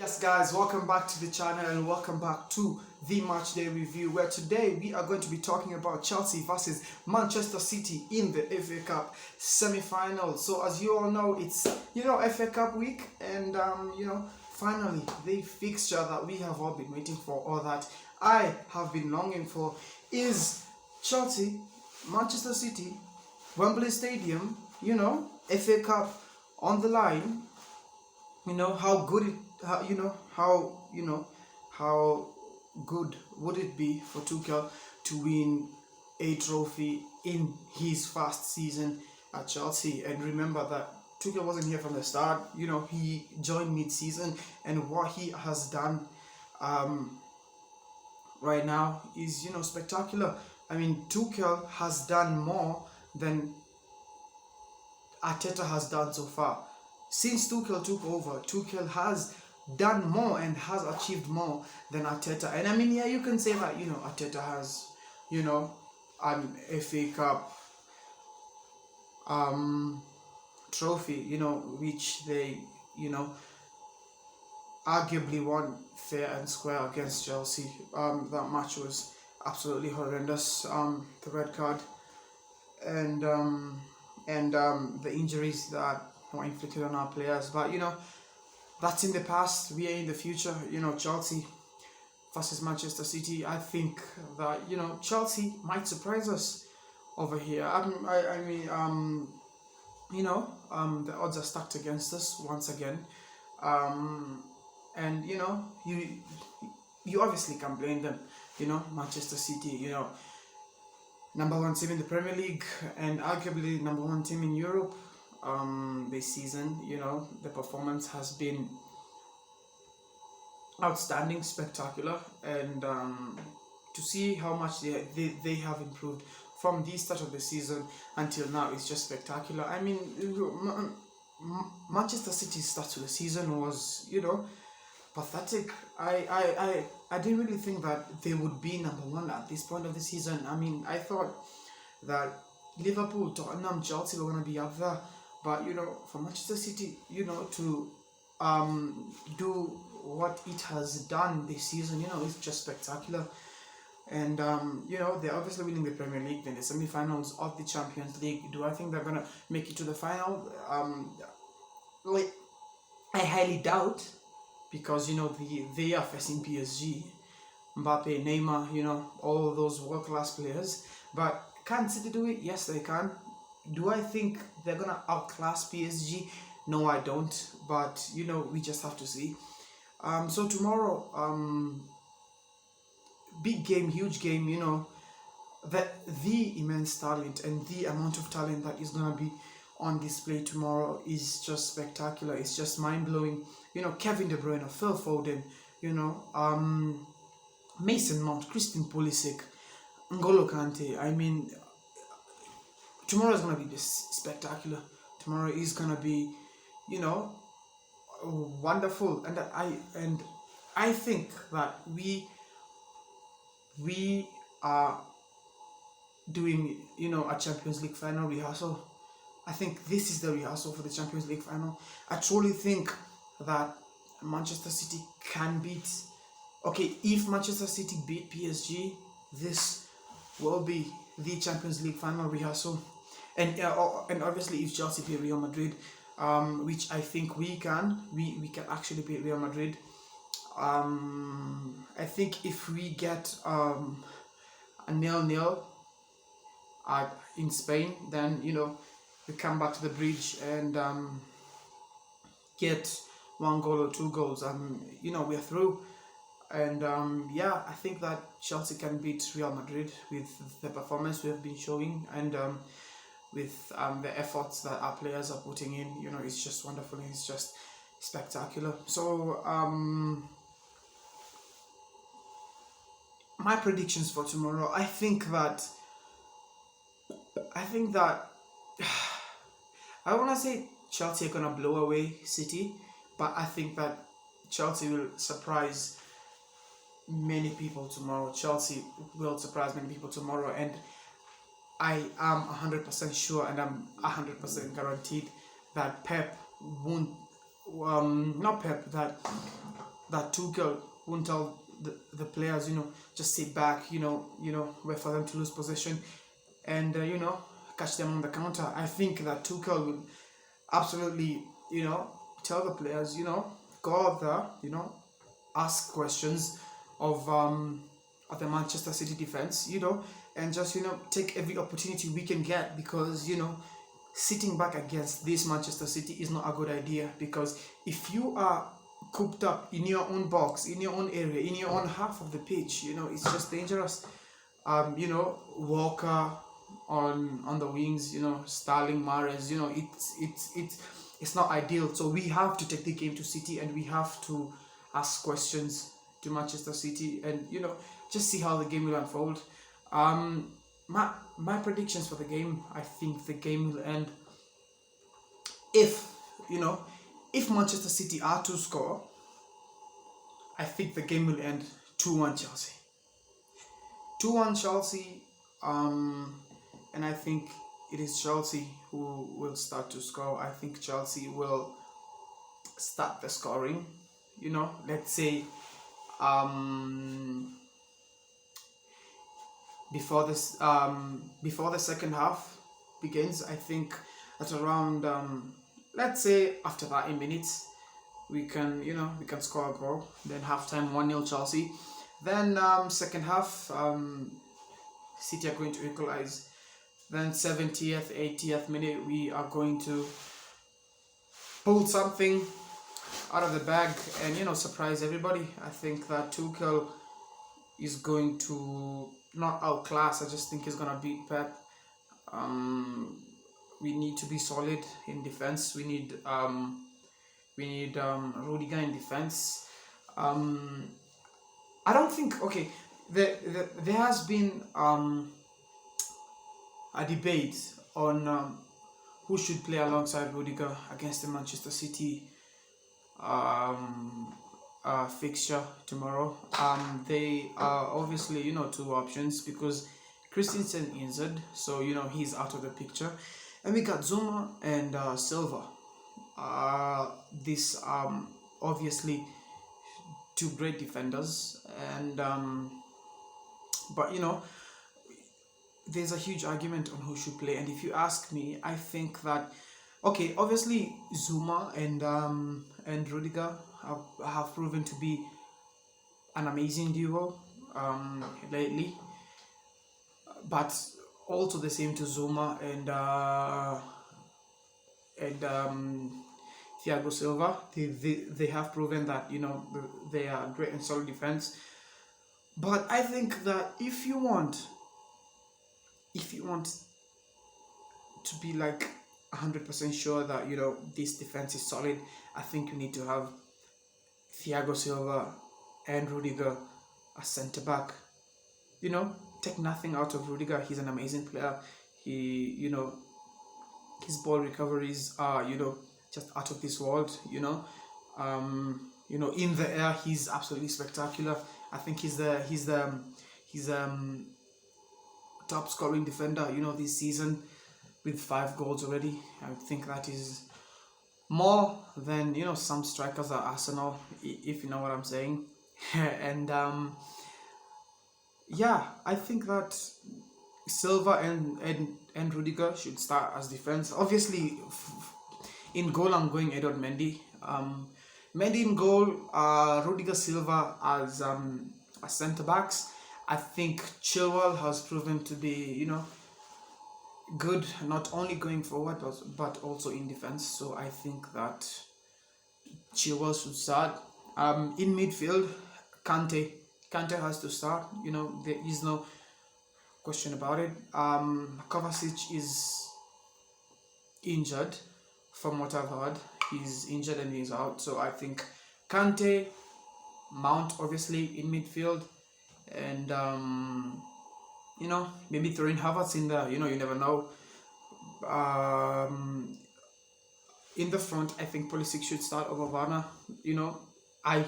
Yes guys, welcome back to the channel and welcome back to the match day review, where today we are going to be talking about Chelsea versus Manchester City in the FA Cup semi-final. So as you all know, it's FA Cup week, and finally the fixture that we have all been waiting for, or that I have been longing for, is Chelsea Manchester City, Wembley Stadium, FA Cup on the line. How good it how good would it be for Tuchel to win a trophy in his first season at Chelsea. And remember that Tuchel wasn't here from the start. He joined mid-season, and what he has done right now is spectacular. I mean, Tuchel has done more than Arteta has done so far. Since Tuchel took over, Tuchel has done more and has achieved more than Arteta. And I mean, yeah, you can say that, Arteta has, an FA Cup trophy, which they, arguably won fair and square against Chelsea. That match was absolutely horrendous. The red card and the injuries that were inflicted on our players. But that's in the past. We are in the future. Chelsea versus Manchester City. I think that Chelsea might surprise us over here. The odds are stacked against us once again. And you obviously can blame them. Manchester City, number one team in the Premier League and arguably number one team in Europe this season. The performance has been outstanding, spectacular, and to see how much they have improved from the start of the season until now is just spectacular. I mean, Manchester City's start to the season was pathetic. I didn't really think that they would be number one at this point of the season. I mean, I thought that Liverpool, Tottenham, Chelsea were going to be up there, but for Manchester City, to do what it has done this season, it's just spectacular. And they're obviously winning the Premier League, then the semi-finals of the Champions League. Do I think they're going to make it to the final? I highly doubt, because they are facing PSG, Mbappe, Neymar, all of those world-class players. But can City do it? Yes, they can. Do I think they're gonna outclass PSG? No, I don't. But we just have to see. So tomorrow, big game, huge game. The immense talent and the amount of talent that is gonna be on display tomorrow is just spectacular. It's just mind-blowing. Kevin De Bruyne, Phil Foden, Mason Mount, Christian Pulisic, N'Golo Kante. I mean, tomorrow is gonna be spectacular. Tomorrow is gonna be, wonderful. And I think that we are doing, a Champions League final rehearsal. I think this is the rehearsal for the Champions League final. I truly think that Manchester City can beat. Okay, if Manchester City beat PSG, this will be the Champions League final rehearsal. And obviously, if Chelsea beat Real Madrid, which I think we can actually beat Real Madrid. I think if we get a 0-0 in Spain, then we come back to the bridge and get 1 goal or 2 goals, we're through. And I think that Chelsea can beat Real Madrid with the performance we have been showing, and with the efforts that our players are putting in. It's just wonderful. It's just spectacular. So my predictions for tomorrow, I think that I want to say Chelsea are gonna blow away City, but I think that Chelsea will surprise many people tomorrow. Chelsea will surprise many people tomorrow, and I am 100% sure, and I'm 100% guaranteed that Pep won't. Not Pep. That that Tuchel won't tell the players, just sit back, wait for them to lose possession, and catch them on the counter. I think that Tuchel will absolutely, tell the players, go out there, ask questions of the Manchester City defense, and just take every opportunity we can get, because sitting back against this Manchester City is not a good idea, because if you are cooped up in your own box, in your own area, in your own half of the pitch, it's just dangerous. Walker on the wings, Sterling, Mahrez, it's not ideal. So we have to take the game to City, and we have to ask questions to Manchester City, and just see how the game will unfold. My predictions for the game, I think the game will end if Manchester City are to score. I think the game will end 2-1 Chelsea. 2-1 Chelsea, and I think it is Chelsea who will start to score. I think Chelsea will start the scoring. Let's say before the second half begins. I think at around let's say after 30 minutes we can score a goal. Then halftime 1-0 Chelsea. Then second half City are going to equalize. Then 70th, 80th minute we are going to pull something out of the bag and surprise everybody. I think that Tuchel is going to not outclass. I just think he's gonna beat Pep. We need to be solid in defense. We need Rudiger in defense. I don't think there has been a debate on who should play alongside Rudiger against the Manchester City fixture tomorrow. They are obviously two options, because Christensen injured, so he's out of the picture, and we got Zuma and Silva. These obviously two great defenders, and but there's a huge argument on who should play. And if you ask me, I think that obviously Zuma and Rudiger have proven to be an amazing duo lately, but also the same to Zuma and Thiago Silva. They have proven that they are great and solid defense. But I think that if you want to be like 100% sure that this defense is solid, I think you need to have Thiago Silva and Rudiger as centre back. Take nothing out of Rudiger. He's an amazing player. He his ball recoveries are just out of this world. In the air he's absolutely spectacular. I think he's top scoring defender this season with 5 goals already. I think that is more than some strikers at Arsenal, if you know what I'm saying. And I think that Silva and Rudiger should start as defense. Obviously, in goal I'm going Edouard Mendy. Mendy in goal, Rudiger, Silva as centre backs. I think Chilwell has proven to be good, not only going forward but also in defense. So I think that Chilwell should start. In midfield, Kante has to start. There is no question about it. Kovacic is injured, from what I've heard. He's injured and he's out. So I think Kante, Mount obviously in midfield, and maybe throwing Havertz in there. You never know. In the front, I think Pulisic should start over Werner. I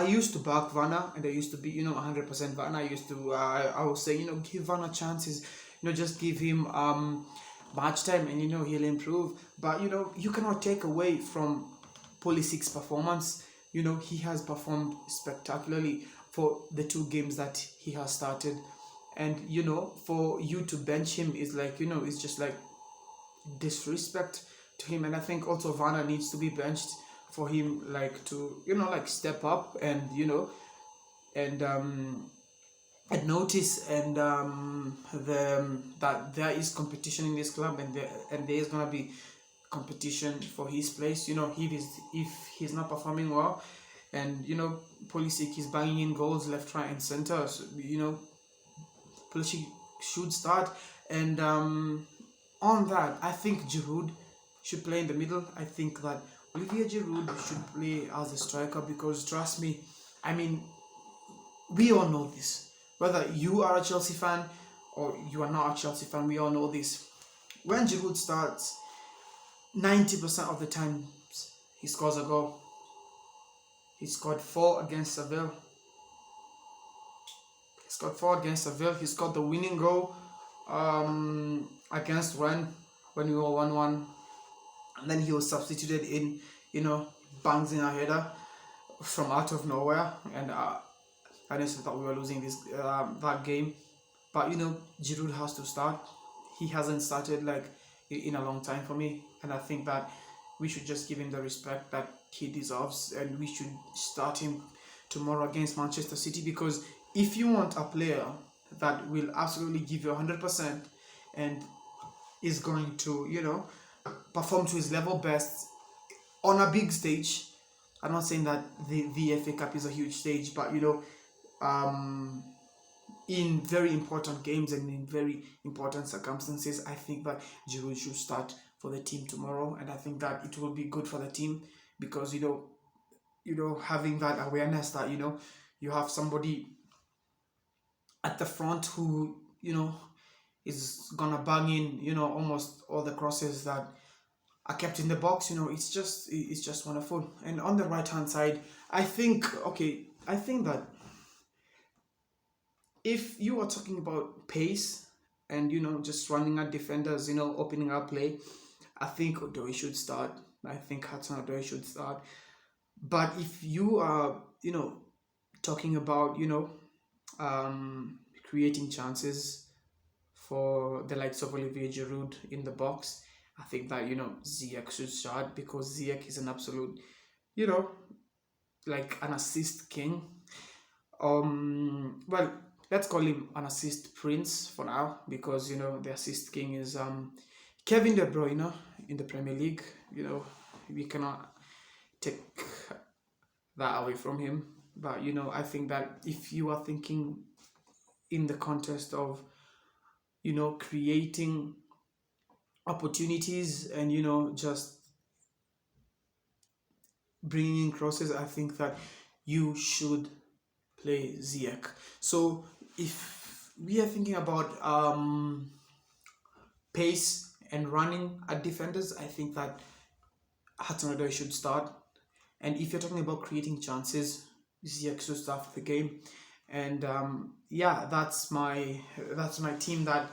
used to back Werner, and I used to be 100% Werner. I would say give Werner chances. Just give him match time, and he'll improve. But you cannot take away from Pulisic's performance. he has performed spectacularly for the 2 games that he has started. And for you to bench him is like, it's just like disrespect to him. And I think also Vanna needs to be benched for him, like, to like step up and and and notice and that there is competition in this club, and there is gonna be competition for his place. If he's not performing well, and Pulisic is banging in goals left, right, and center. So, Pulisic should start. And on that, I think Giroud should play in the middle. I think that Olivier Giroud should play as a striker, because trust me, I mean, we all know this. Whether you are a Chelsea fan or you are not a Chelsea fan, we all know this. When Giroud starts, 90% of the time he scores a goal. He scored 4 against Seville. He scored the winning goal against Rennes when we were 1-1. And then he was substituted in, bangs in a header from out of nowhere. And I honestly thought we were losing that game. But, Giroud has to start. He hasn't started like in a long time for me. And I think that we should just give him the respect that he deserves. And we should start him tomorrow against Manchester City. Because if you want a player that will absolutely give you 100% and is going to, perform to his level best on a big stage. I'm not saying that the FA Cup is a huge stage, but in very important games and in very important circumstances, I think that Giroud should start for the team tomorrow. And I think that it will be good for the team, because having that awareness that you have somebody at the front who is gonna bang in almost all the crosses that are kept in the box. It's just wonderful. And on the right hand side, I think that if you are talking about pace and just running at defenders, opening up play, I think Odoi should start. I think Hudson-Odoi should start. But if you are talking about creating chances for the likes of Olivier Giroud in the box, I think that Ziyech should start, because Ziyech is an absolute like an assist king. Well, let's call him an assist prince for now, because the assist king is Kevin De Bruyne in the Premier League. We cannot take that away from him. But I think that if you are thinking in the context of creating opportunities and just bringing in crosses, I think that you should play Ziyech. So if we are thinking about pace and running at defenders, I think that Hudson-Odoi should start. And if you're talking about creating chances, Ziyech should start for the game. And that's my team that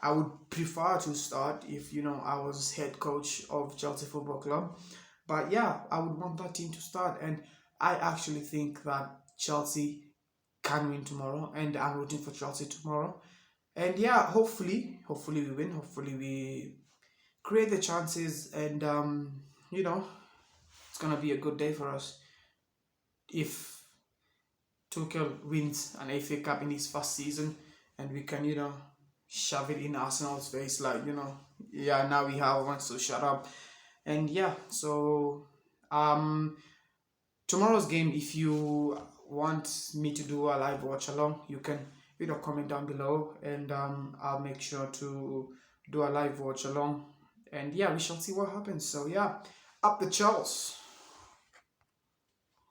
I would prefer to start if I was head coach of Chelsea Football Club. But yeah, I would want that team to start, and I actually think that Chelsea can win tomorrow, and I'm rooting for Chelsea tomorrow. And yeah, hopefully we win. Hopefully we create the chances, and it's gonna be a good day for us if Tuchel wins an FA Cup in his first season, and we can shove it in Arsenal's face, like now we have one, so shut up. And yeah, so tomorrow's game, if you want me to do a live watch along, you can comment down below, and I'll make sure to do a live watch along. And yeah, we shall see what happens. So yeah, up the Chelsea.